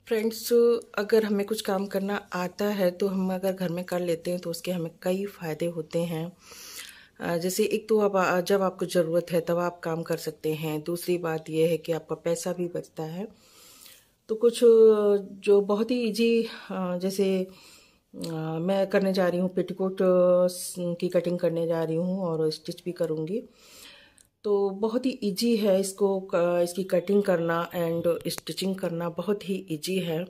Friends, अगर हमें कुछ काम करना आता है तो हम अगर घर में कर लेते हैं तो उसके हमें कई फ़ायदे होते हैं। जैसे एक तो अब जब आपको ज़रूरत है तब आप काम कर सकते हैं। दूसरी बात यह है कि आपका पैसा भी बचता है। तो कुछ जो बहुत ही इजी, जैसे मैं करने जा रही हूँ पेटीकोट की कटिंग करने जा रही हूँ और स्टिच भी करूँगी। तो बहुत ही इजी है इसकी कटिंग करना एंड स्टिचिंग करना बहुत ही इजी है।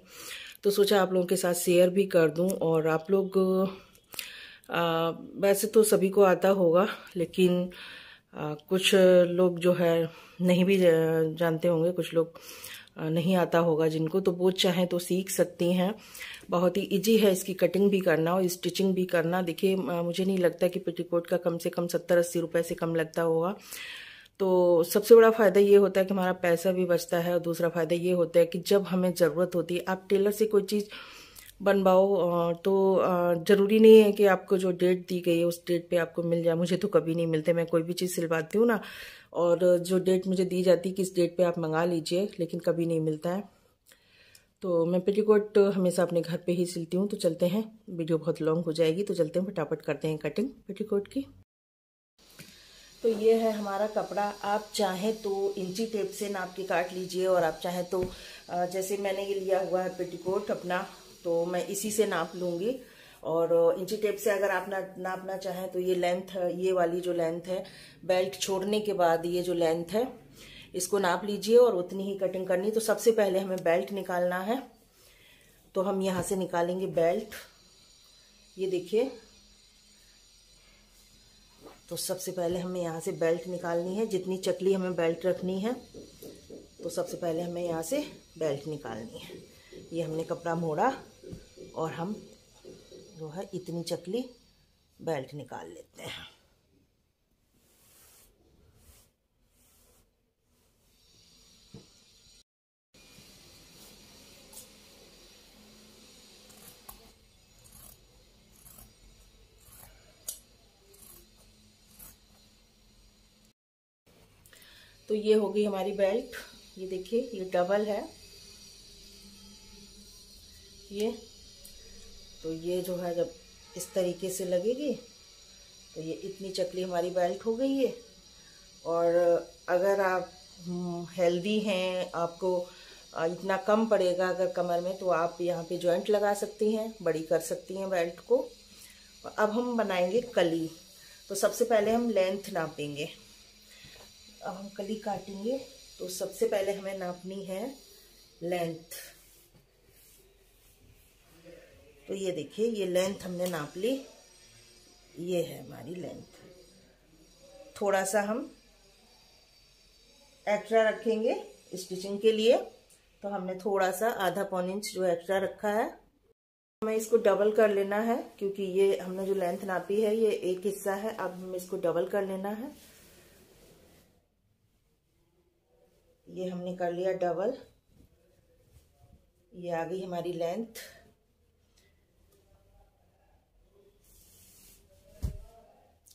तो सोचा आप लोगों के साथ शेयर भी कर दूं। और आप लोग वैसे तो सभी को आता होगा, लेकिन कुछ लोग जो है नहीं भी जानते होंगे, कुछ लोग नहीं आता होगा जिनको, तो वो चाहें तो सीख सकती हैं। बहुत ही इजी है इसकी कटिंग भी करना और स्टिचिंग भी करना। देखिए, मुझे नहीं लगता कि पेटीकोट का कम से कम 70-80 रुपए से कम लगता होगा। तो सबसे बड़ा फ़ायदा ये होता है कि हमारा पैसा भी बचता है और दूसरा फ़ायदा ये होता है कि जब हमें ज़रूरत होती है, आप टेलर से कोई चीज़ बनवाओ तो ज़रूरी नहीं है कि आपको जो डेट दी गई है उस डेट पे आपको मिल जाए। मुझे तो कभी नहीं मिलते। मैं कोई भी चीज़ सिलवाती हूँ ना, और जो डेट मुझे दी जाती है कि इस डेट पे आप मंगा लीजिए, लेकिन कभी नहीं मिलता है। तो मैं पेटीकोट हमेशा अपने घर पे ही सिलती हूँ। तो चलते हैं, वीडियो बहुत लॉन्ग हो जाएगी, तो चलते हैं फटाफट करते हैं कटिंग पेटीकोट की। तो ये है हमारा कपड़ा। आप चाहें तो इंची टेप से नाप के काट लीजिए, और आप चाहें तो जैसे मैंने ये लिया हुआ है पेटीकोट अपना, तो मैं इसी से नाप लूँगी। और इंची टेप से अगर आप नापना चाहें तो ये लेंथ, ये वाली जो लेंथ है बेल्ट छोड़ने के बाद, ये जो लेंथ है इसको नाप लीजिए और उतनी ही कटिंग करनी। तो सबसे पहले हमें बेल्ट निकालना है, तो हम यहाँ से निकालेंगे बेल्ट। ये देखिए, तो सबसे पहले हमें यहाँ से बेल्ट निकालनी है। जितनी चकली हमें बेल्ट रखनी है, तो सबसे पहले हमें यहाँ से बेल्ट निकालनी है। ये हमने कपड़ा मोड़ा और हम जो है इतनी चकली बेल्ट निकाल लेते हैं। तो ये हो गई हमारी बेल्ट। ये देखिए, ये डबल है ये। तो ये जो है जब इस तरीके से लगेगी तो ये इतनी चकली हमारी बेल्ट हो गई है। और अगर आप हेल्दी हैं, आपको इतना कम पड़ेगा अगर कमर में, तो आप यहाँ पे जॉइंट लगा सकती हैं, बड़ी कर सकती हैं बेल्ट को। अब हम बनाएंगे कली। तो सबसे पहले हम लेंथ नापेंगे। अब हम कली काटेंगे, तो सबसे पहले हमें नापनी है लेंथ। तो ये देखिए, ये लेंथ हमने नाप ली, ये है हमारी लेंथ। थोड़ा सा हम एक्स्ट्रा रखेंगे स्टिचिंग के लिए, तो हमने थोड़ा सा आधा पौन इंच जो एक्स्ट्रा रखा है। हमें इसको डबल कर लेना है, क्योंकि ये हमने जो लेंथ नापी है ये एक हिस्सा है। अब हमें इसको डबल कर लेना है। ये हमने कर लिया डबल। ये आ गई हमारी लेंथ।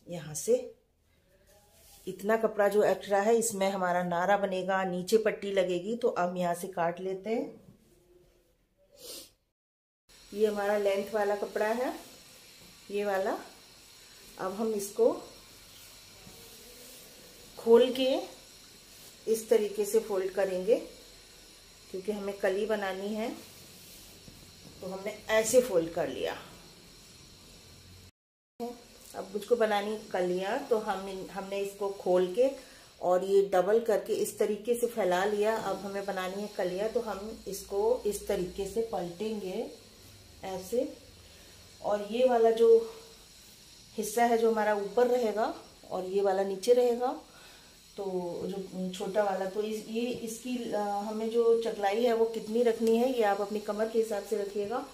यहाँ से इतना कपड़ा जो एक्स्ट्रा है इसमें हमारा नारा बनेगा, नीचे पट्टी लगेगी, तो अब यहाँ से काट लेते हैं। ये हमारा लेंथ वाला कपड़ा है, ये वाला। अब हम इसको खोल के इस तरीके से फोल्ड करेंगे, क्योंकि हमें कली बनानी है। तो हमने ऐसे फोल्ड कर लिया। अब मुझको बनानी कलियां, तो हमने इसको खोल के और ये डबल करके इस तरीके से फैला लिया। अब हमें बनानी है कलियां, तो हम इसको इस तरीके से पलटेंगे ऐसे। और ये वाला जो हिस्सा है जो हमारा ऊपर रहेगा और ये वाला नीचे रहेगा, तो जो छोटा वाला, तो ये इसकी हमें जो चकलाई है वो कितनी रखनी है ये आप अपनी कमर के हिसाब से रखिएगा।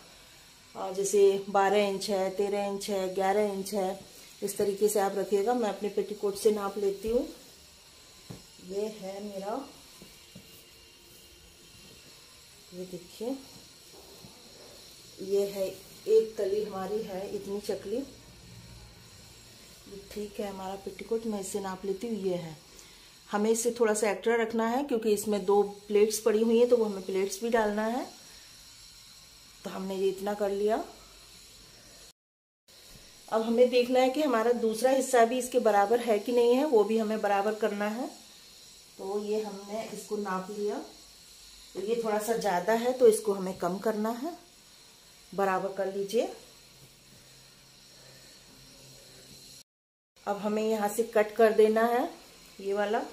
जैसे 12 इंच है, 13 इंच है, 11 इंच है, इस तरीके से आप रखिएगा। मैं अपने पेटीकोट से नाप लेती हूँ। ये है मेरा, ये देखिए, ये है एक तली हमारी है इतनी चकली। ठीक है हमारा पेटीकोट, मैं इससे नाप लेती हूँ। ये है, हमें इससे थोड़ा सा एक्स्ट्रा रखना है क्योंकि इसमें 2 प्लेट्स पड़ी हुई हैं, तो वो हमें प्लेट्स भी डालना है। तो हमने ये इतना कर लिया। अब हमें देखना है कि हमारा दूसरा हिस्सा भी इसके बराबर है कि नहीं है, वो भी हमें बराबर करना है। तो ये हमने इसको नाप लिया, तो ये थोड़ा सा ज़्यादा है तो इसको हमें कम करना है, बराबर कर लीजिए। अब हमें यहाँ से कट कर देना है ये वाला।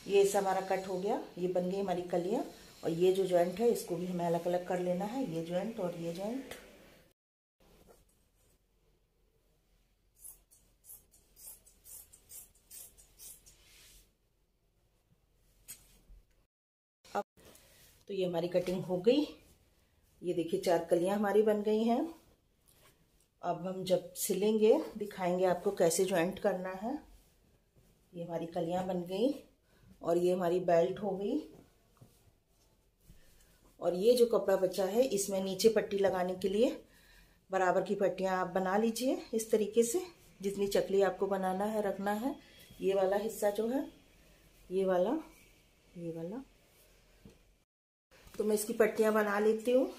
ये सब हमारा कट हो गया, ये बन गई हमारी कलियां। और ये जो जॉइंट है इसको भी हमें अलग अलग कर लेना है, ये जॉइंट और ये जॉइंट। अब तो ये हमारी कटिंग हो गई। ये देखिए 4 कलियां हमारी बन गई हैं। अब हम जब सिलेंगे दिखाएंगे आपको कैसे जॉइंट करना है। ये हमारी कलियां बन गई और ये हमारी बेल्ट हो गई। और ये जो कपड़ा बचा है इसमें नीचे पट्टी लगाने के लिए बराबर की पट्टियां आप बना लीजिए इस तरीके से, जितनी चकली आपको बनाना है रखना है। ये वाला हिस्सा जो है, ये वाला, ये वाला, तो मैं इसकी पट्टियां बना लेती हूँ।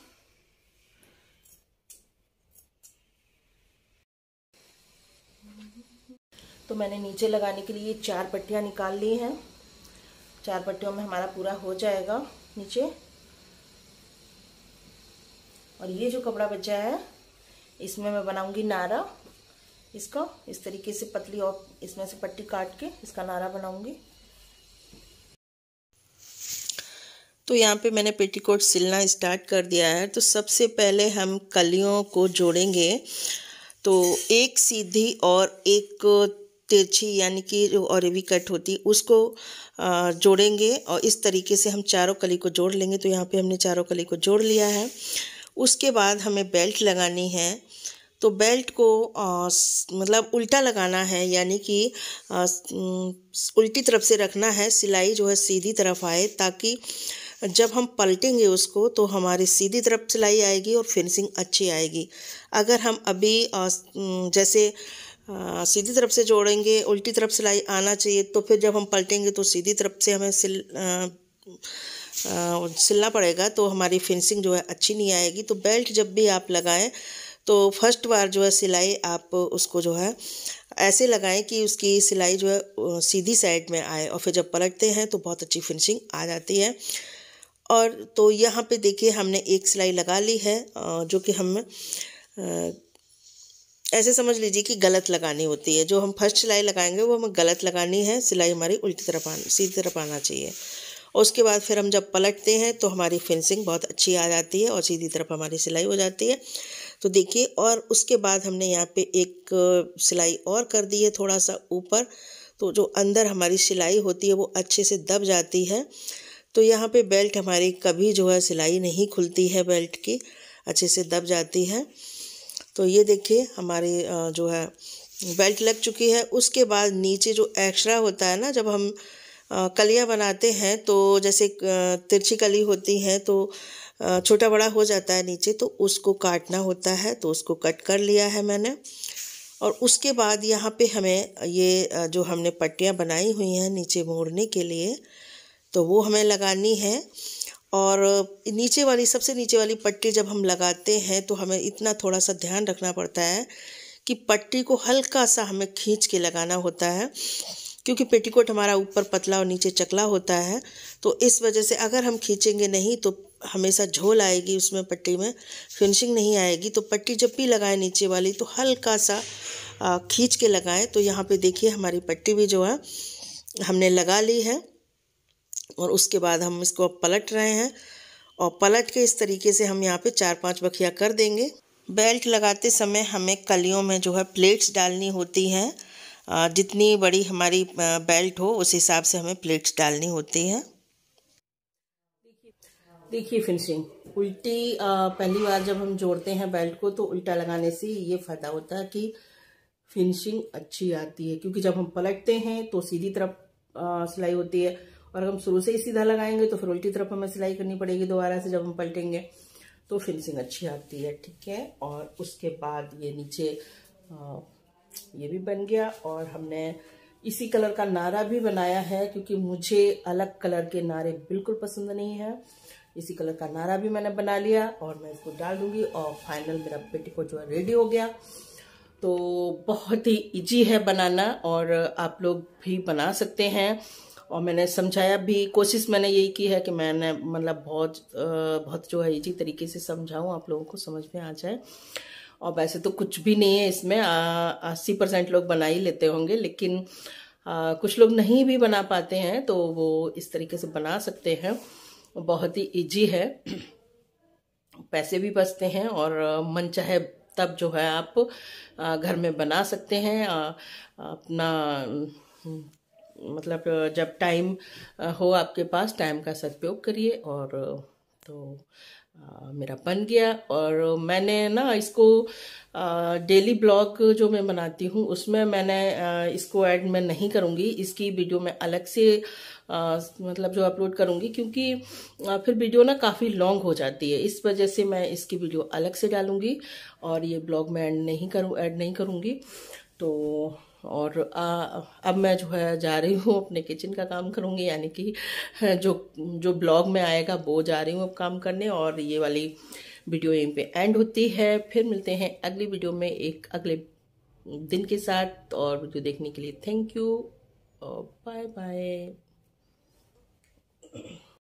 तो मैंने नीचे लगाने के लिए 4 पट्टियां निकाल ली हैं। 4 पट्टियों में हमारा पूरा हो जाएगा नीचे। और ये जो कपड़ा बचा है इसमें मैं बनाऊंगी नारा। इसका इस तरीके से पतली और इसमें से पट्टी काट के इसका नारा बनाऊंगी। तो यहाँ पे मैंने पेटीकोट सिलना स्टार्ट कर दिया है। तो सबसे पहले हम कलियों को जोड़ेंगे। तो एक सीधी और एक तिरछी यानी कि जो औरवी कट होती है उसको जोड़ेंगे और इस तरीके से हम चारों कली को जोड़ लेंगे। तो यहाँ पे हमने चारों कली को जोड़ लिया है। उसके बाद हमें बेल्ट लगानी है। तो बेल्ट को मतलब उल्टा लगाना है, यानी कि उल्टी तरफ से रखना है, सिलाई जो है सीधी तरफ आए, ताकि जब हम पलटेंगे उसको तो हमारी सीधी तरफ सिलाई आएगी और फिनिशिंग अच्छी आएगी। अगर हम अभी जैसे सीधी तरफ से जोड़ेंगे, उल्टी तरफ सिलाई आना चाहिए, तो फिर जब हम पलटेंगे तो सीधी तरफ से हमें सिलना पड़ेगा, तो हमारी फिनिशिंग जो है अच्छी नहीं आएगी। तो बेल्ट जब भी आप लगाएं तो फर्स्ट बार जो है सिलाई आप उसको जो है ऐसे लगाएं कि उसकी सिलाई जो है सीधी साइड में आए, और फिर जब पलटते हैं तो बहुत अच्छी फिनिशिंग आ जाती है। और तो यहाँ पे देखिए हमने एक सिलाई लगा ली है, जो कि हम ऐसे समझ लीजिए कि गलत लगानी होती है। जो हम फर्स्ट सिलाई लगाएंगे वो हमें गलत लगानी है, सिलाई हमारी उल्टी तरफ सीधी तरफ आना चाहिए। और उसके बाद फिर हम जब पलटते हैं तो हमारी फिनिशिंग बहुत अच्छी आ जाती है और सीधी तरफ हमारी सिलाई हो जाती है। तो देखिए, और उसके बाद हमने यहाँ पे एक सिलाई और कर दी है थोड़ा सा ऊपर, तो जो अंदर हमारी सिलाई होती है वो अच्छे से दब जाती है। तो यहाँ पे बेल्ट हमारी कभी जो है सिलाई नहीं खुलती है, बेल्ट की अच्छे से दब जाती है। तो ये देखिए हमारी जो है बेल्ट लग चुकी है। उसके बाद नीचे जो एक्स्ट्रा होता है ना, जब हम कलियाँ बनाते हैं तो जैसे तिरछी कली होती है तो छोटा बड़ा हो जाता है नीचे, तो उसको काटना होता है, तो उसको कट कर लिया है मैंने। और उसके बाद यहाँ पे हमें ये जो हमने पट्टियाँ बनाई हुई हैं नीचे मोड़ने के लिए, तो वो हमें लगानी है। और नीचे वाली, सबसे नीचे वाली पट्टी जब हम लगाते हैं तो हमें इतना थोड़ा सा ध्यान रखना पड़ता है कि पट्टी को हल्का सा हमें खींच के लगाना होता है, क्योंकि पेटीकोट हमारा ऊपर पतला और नीचे चकला होता है। तो इस वजह से अगर हम खींचेंगे नहीं तो हमेशा झोल आएगी उसमें, पट्टी में फिनिशिंग नहीं आएगी। तो पट्टी जब भी लगाएं नीचे वाली तो हल्का सा खींच के लगाएं। तो यहाँ पे देखिए हमारी पट्टी भी जो है हमने लगा ली है। और उसके बाद हम इसको पलट रहे हैं, और पलट के इस तरीके से हम यहाँ पे 4-5 बखिया कर देंगे। बेल्ट लगाते समय हमें कलियों में जो है प्लेट्स डालनी होती हैं। जितनी बड़ी हमारी बेल्ट हो उस हिसाब से हमें प्लेट्स डालनी होती हैं। देखिए फिनिशिंग उल्टी पहली बार जब हम जोड़ते हैं बेल्ट को तो उल्टा लगाने से ये फ़ायदा होता है कि फिनिशिंग अच्छी आती है, क्योंकि जब हम पलटते हैं तो सीधी तरफ सिलाई होती है, और हम शुरू से ही सीधा लगाएंगे तो फिर उल्टी तरफ हमें सिलाई करनी पड़ेगी दोबारा से जब हम पलटेंगे, तो फिनिशिंग अच्छी आती है। ठीक है। और उसके बाद ये नीचे ये भी बन गया। और हमने इसी कलर का नारा भी बनाया है, क्योंकि मुझे अलग कलर के नारे बिल्कुल पसंद नहीं है। इसी कलर का नारा भी मैंने बना लिया और मैं इसको डाल दूंगी। और फाइनल मेरा पेटीकोट जो है रेडी हो गया। तो बहुत ही इजी है बनाना और आप लोग भी बना सकते हैं। और मैंने समझाया भी, कोशिश मैंने यही की है कि मैंने मतलब बहुत जो है इजी तरीके से समझाऊं, आप लोगों को समझ में आ जाए। और वैसे तो कुछ भी नहीं है इसमें, 80% लोग बना ही लेते होंगे, लेकिन कुछ लोग नहीं भी बना पाते हैं तो वो इस तरीके से बना सकते हैं। बहुत ही इजी है, पैसे भी बचते हैं और मन चाहे तब जो है आप घर में बना सकते हैं। अपना मतलब जब टाइम हो आपके पास, टाइम का सदुपयोग करिए। और तो मेरा बन गया। और मैंने ना इसको डेली ब्लॉग जो मैं बनाती हूँ उसमें मैंने इसको ऐड मैं नहीं करूँगी। इसकी वीडियो मैं अलग से मतलब जो अपलोड करूँगी, क्योंकि फिर वीडियो ना काफ़ी लॉन्ग हो जाती है। इस वजह से मैं इसकी वीडियो अलग से डालूँगी और ये ब्लॉग मैं ऐड नहीं करूँगी। तो और अब मैं जो है जा रही हूँ अपने किचन का काम करूँगी, यानी कि जो ब्लॉग में आएगा वो जा रही हूँ अब काम करने। और ये वाली वीडियो यहीं पे एंड होती है। फिर मिलते हैं अगली वीडियो में एक अगले दिन के साथ। और वीडियो देखने के लिए थैंक यू, बाय बाय।